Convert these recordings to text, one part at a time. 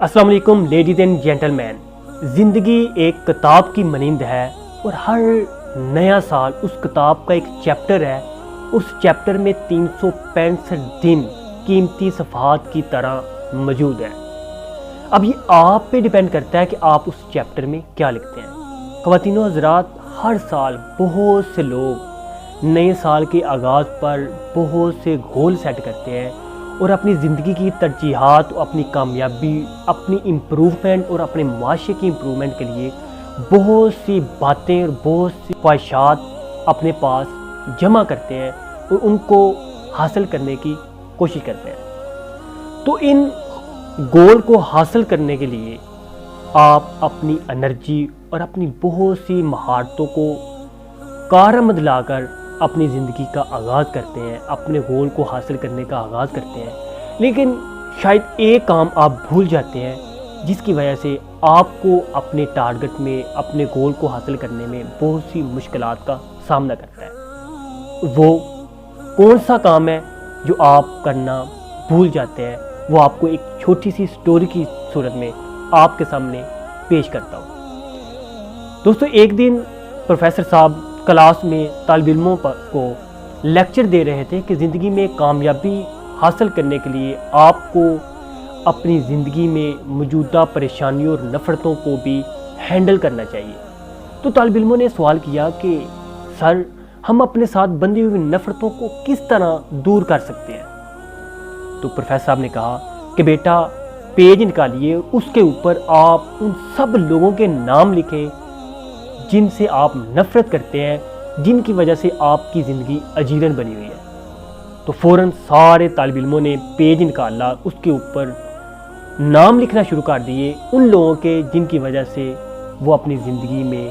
السلام علیکم ladies and gentleman. زندگی ایک کتاب کی مانند ہے اور ہر نیا سال اس کتاب کا ایک چیپٹر ہے۔ اس چیپٹر میں 365 دن قیمتی صفحات کی طرح موجود ہے۔ اب یہ آپ پہ ڈیپینڈ کرتا ہے کہ آپ اس چیپٹر میں کیا لکھتے ہیں۔ خواتین و حضرات، ہر سال بہت سے لوگ نئے سال کے آغاز پر بہت سے گول سیٹ کرتے ہیں اور اپنی زندگی کی ترجیحات، اپنی کامیابی، اپنی امپروومنٹ اور اپنے معاشرے کی امپروومنٹ کے لیے بہت سی باتیں اور بہت سی خواہشات اپنے پاس جمع کرتے ہیں اور ان کو حاصل کرنے کی کوشش کرتے ہیں۔ تو ان گول کو حاصل کرنے کے لیے آپ اپنی انرجی اور اپنی بہت سی مہارتوں کو کارآمد لا کر اپنی زندگی کا آغاز کرتے ہیں، اپنے گول کو حاصل کرنے کا آغاز کرتے ہیں، لیکن شاید ایک کام آپ بھول جاتے ہیں جس کی وجہ سے آپ کو اپنے ٹارگٹ میں، اپنے گول کو حاصل کرنے میں بہت سی مشکلات کا سامنا کرتا ہے۔ وہ کون سا کام ہے جو آپ کرنا بھول جاتے ہیں؟ وہ آپ کو ایک چھوٹی سی سٹوری کی صورت میں آپ کے سامنے پیش کرتا ہوں۔ دوستو، ایک دن پروفیسر صاحب کلاس میں طالب علموں کو لیکچر دے رہے تھے کہ زندگی میں کامیابی حاصل کرنے کے لیے آپ کو اپنی زندگی میں موجودہ پریشانیوں اور نفرتوں کو بھی ہینڈل کرنا چاہیے۔ تو طالب علموں نے سوال کیا کہ سر، ہم اپنے ساتھ بندھی ہوئی نفرتوں کو کس طرح دور کر سکتے ہیں؟ تو پروفیسر صاحب نے کہا کہ بیٹا، پیج نکالیے، اس کے اوپر آپ ان سب لوگوں کے نام لکھیں جن سے آپ نفرت کرتے ہیں، جن کی وجہ سے آپ کی زندگی اجیرن بنی ہوئی ہے۔ تو فوراً سارے طالب علموں نے پیج نکالا، اس کے اوپر نام لکھنا شروع کر دیے ان لوگوں کے جن کی وجہ سے وہ اپنی زندگی میں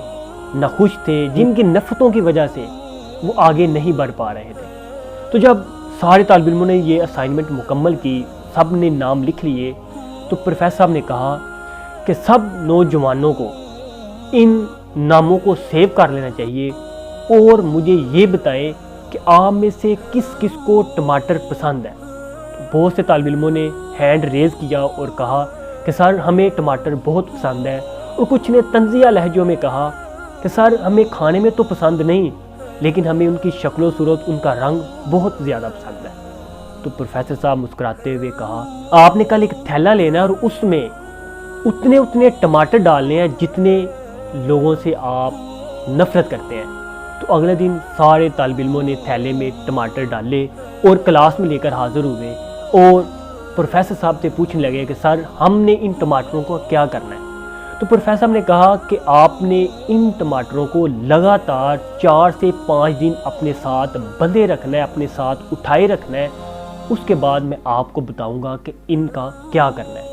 ناخوش تھے، جن کی نفرتوں کی وجہ سے وہ آگے نہیں بڑھ پا رہے تھے۔ تو جب سارے طالب علموں نے یہ اسائنمنٹ مکمل کی، سب نے نام لکھ لیے، تو پروفیسر صاحب نے کہا کہ سب نوجوانوں کو ان ناموں کو سیو کر لینا چاہیے اور مجھے یہ بتائیں کہ آپ میں سے کس کس کو ٹماٹر پسند ہے۔ بہت سے طالب علموں نے ہینڈ ریز کیا اور کہا کہ سر، ہمیں ٹماٹر بہت پسند ہے، اور کچھ نے طنزیہ لہجوں میں کہا کہ سر، ہمیں کھانے میں تو پسند نہیں، لیکن ہمیں ان کی شکل و صورت، ان کا رنگ بہت زیادہ پسند ہے۔ تو پروفیسر صاحب مسکراتے ہوئے کہا، آپ نے کل ایک تھیلا لینا ہے اور اس میں اتنے ٹماٹر ڈالنے ہیں جتنے لوگوں سے آپ نفرت کرتے ہیں۔ تو اگلے دن سارے طالب علموں نے تھیلے میں ٹماٹر ڈالے اور کلاس میں لے کر حاضر ہوئے اور پروفیسر صاحب سے پوچھنے لگے کہ سر، ہم نے ان ٹماٹروں کو کیا کرنا ہے؟ تو پروفیسر صاحب نے کہا کہ آپ نے ان ٹماٹروں کو لگاتار 4 سے 5 دن اپنے ساتھ بندھے رکھنا ہے، اپنے ساتھ اٹھائے رکھنا ہے، اس کے بعد میں آپ کو بتاؤں گا کہ ان کا کیا کرنا ہے۔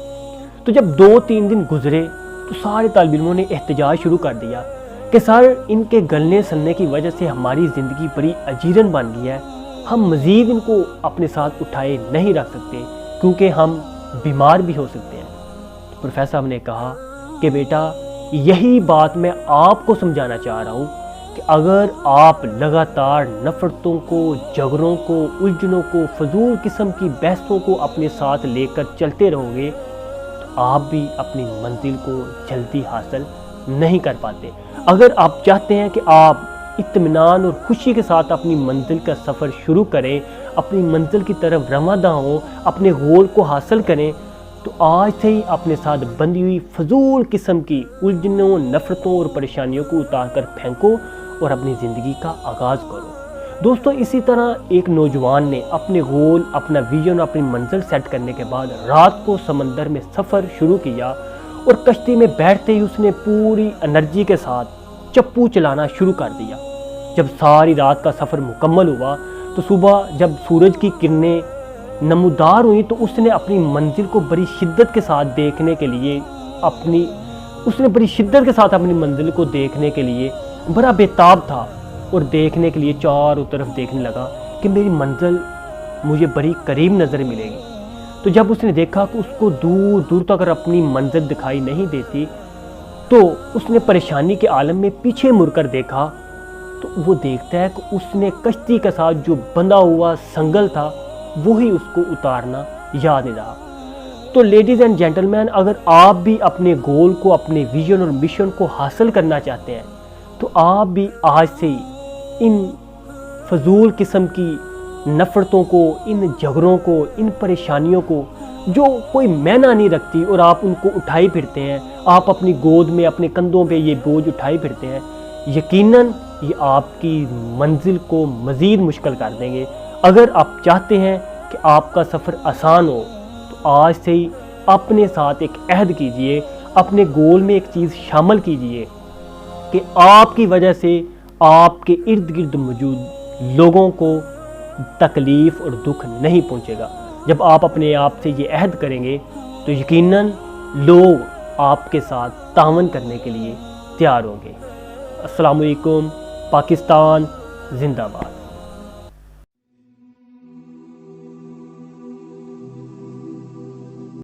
تو جب 2-3 دن گزرے تو سارے طالب علموں نے احتجاج شروع کر دیا کہ سر، ان کے گلنے سلنے کی وجہ سے ہماری زندگی بڑی اجیرن بن گئی ہے، ہم مزید ان کو اپنے ساتھ اٹھائے نہیں رکھ سکتے کیونکہ ہم بیمار بھی ہو سکتے ہیں۔ تو پروفیسر صاحب نے کہا کہ بیٹا، یہی بات میں آپ کو سمجھانا چاہ رہا ہوں کہ اگر آپ لگاتار نفرتوں کو، جھگڑوں کو، الجھنوں کو، فضول قسم کی بحثوں کو اپنے ساتھ لے کر چلتے رہو گے تو آپ بھی اپنی منزل کو جلدی حاصل نہیں کر پاتے۔ اگر آپ چاہتے ہیں کہ آپ اطمینان اور خوشی کے ساتھ اپنی منزل کا سفر شروع کریں، اپنی منزل کی طرف رواں ہوں، اپنے گول کو حاصل کریں، تو آج سے ہی اپنے ساتھ بندھی ہوئی فضول قسم کی الجھنوں، نفرتوں اور پریشانیوں کو اتار کر پھینکو اور اپنی زندگی کا آغاز کرو۔ دوستو، اسی طرح ایک نوجوان نے اپنے گول، اپنا ویژن، اپنی منزل سیٹ کرنے کے بعد رات کو سمندر میں سفر شروع کیا اور کشتی میں بیٹھتے ہی اس نے پوری انرجی کے ساتھ چپو چلانا شروع کر دیا۔ جب ساری رات کا سفر مکمل ہوا تو صبح جب سورج کی کرنیں نمودار ہوئیں تو اس نے اپنی منزل کو بڑی شدت کے ساتھ دیکھنے کے لیے اپنی منزل کو دیکھنے کے لیے بڑا بےتاب تھا اور دیکھنے کے لیے چاروں طرف دیکھنے لگا کہ میری منزل مجھے بڑی قریب نظر ملے گی۔ تو جب اس نے دیکھا کہ اس کو دور دور تک اپنی منزل دکھائی نہیں دیتی تو اس نے پریشانی کے عالم میں پیچھے مڑ کر دیکھا تو وہ دیکھتا ہے کہ اس نے کشتی کے ساتھ جو بندھا ہوا سنگل تھا وہی اس کو اتارنا یاد نہیں رہا۔ تو لیڈیز اینڈ جینٹلمین، اگر آپ بھی اپنے گول کو، اپنے ویژن اور مشن کو حاصل کرنا چاہتے ہیں تو آپ بھی آج سے ہی ان فضول قسم کی نفرتوں کو، ان جھگڑوں کو، ان پریشانیوں کو جو کوئی معنی نہیں رکھتی اور آپ ان کو اٹھائی پھرتے ہیں، آپ اپنی گود میں، اپنے کندھوں پہ یہ بوجھ اٹھائی پھرتے ہیں، یقیناً یہ آپ کی منزل کو مزید مشکل کر دیں گے۔ اگر آپ چاہتے ہیں کہ آپ کا سفر آسان ہو تو آج سے ہی اپنے ساتھ ایک عہد کیجئے، اپنے گول میں ایک چیز شامل کیجئے کہ آپ کی وجہ سے آپ کے ارد گرد موجود لوگوں کو تکلیف اور دکھ نہیں پہنچے گا۔ جب آپ اپنے آپ سے یہ عہد کریں گے تو یقیناً لوگ آپ کے ساتھ تعاون کرنے کے لیے تیار ہوں گے۔ السلام علیکم، پاکستان زندہ باد۔